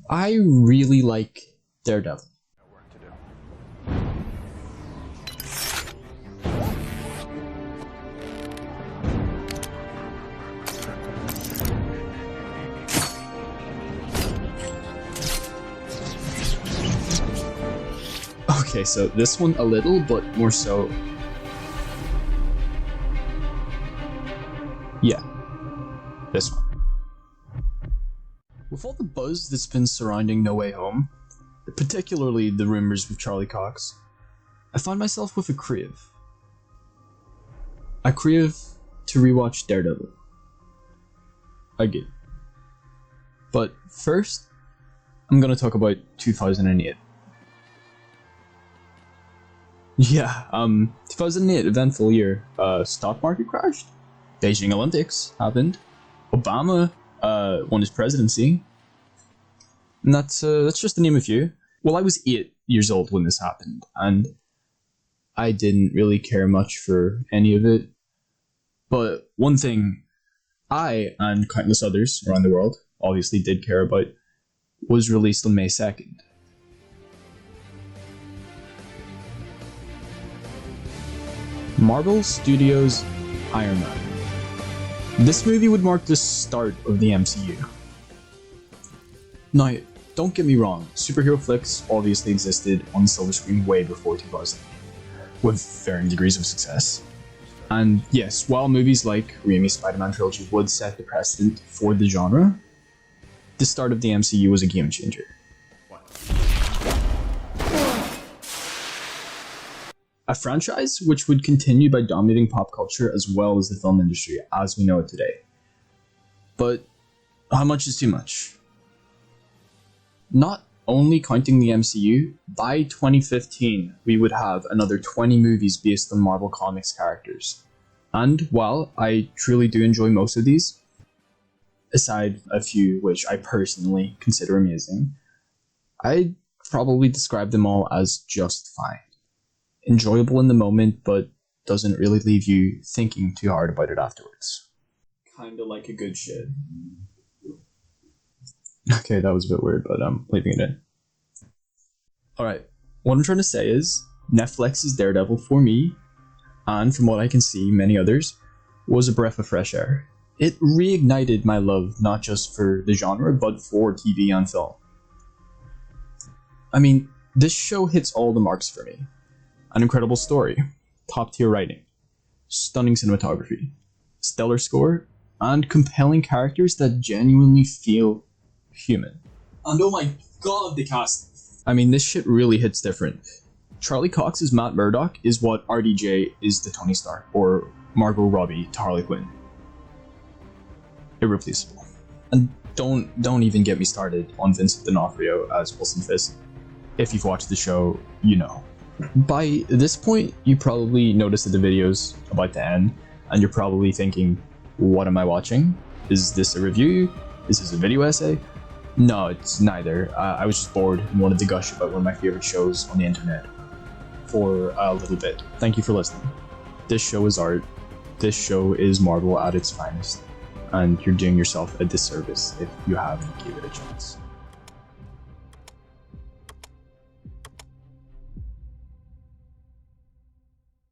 I really like Daredevil. Okay, so this one a little, but more so. Yeah, this one. With all the buzz that's been surrounding No Way Home, particularly the rumors with Charlie Cox, I find myself with a crave. I crave to rewatch Daredevil. Again. But first, I'm gonna talk about 2008. Yeah, 2008, eventful year. Stock market crashed. Beijing Olympics happened. Obama won his presidency. And that's just to name a few. Well, I was 8 years old when this happened, and I didn't really care much for any of it. But one thing I, and countless others around the world, obviously did care about was released on May 2nd. Marvel Studios' Iron Man. This movie would mark the start of the MCU. Now, don't get me wrong, superhero flicks obviously existed on the silver screen way before 2000, with varying degrees of success. And yes, while movies like Raimi's Spider-Man trilogy would set the precedent for the genre, the start of the MCU was a game changer. A franchise which would continue by dominating pop culture as well as the film industry as we know it today. But how much is too much? Not only counting the MCU, by 2015 we would have another 20 movies based on Marvel Comics characters. And while I truly do enjoy most of these, aside a few which I personally consider amazing, I'd probably describe them all as just fine. Enjoyable in the moment, but doesn't really leave you thinking too hard about it afterwards. Kinda like a good shit. Okay, that was a bit weird, but I'm leaving it in. Alright, what I'm trying to say is, Netflix's Daredevil for me, and from what I can see, many others, was a breath of fresh air. It reignited my love not just for the genre, but for TV and film. I mean, this show hits all the marks for me. An incredible story, top-tier writing, stunning cinematography, stellar score, and compelling characters that genuinely feel human. And oh my god, the cast! I mean, this shit really hits different. Charlie Cox's Matt Murdock is what RDJ is to Tony Stark, or Margot Robbie to Harley Quinn. Irreplaceable. And don't even get me started on Vincent D'Onofrio as Wilson Fisk. If you've watched the show, you know. By this point, you probably noticed that the video's about to end, and you're probably thinking, what am I watching? Is this a review? Is this a video essay? No, it's neither. I was just bored and wanted to gush about one of my favorite shows on the internet for a little bit. Thank you for listening. This show is art. This show is Marvel at its finest, and you're doing yourself a disservice if you haven't given it a chance.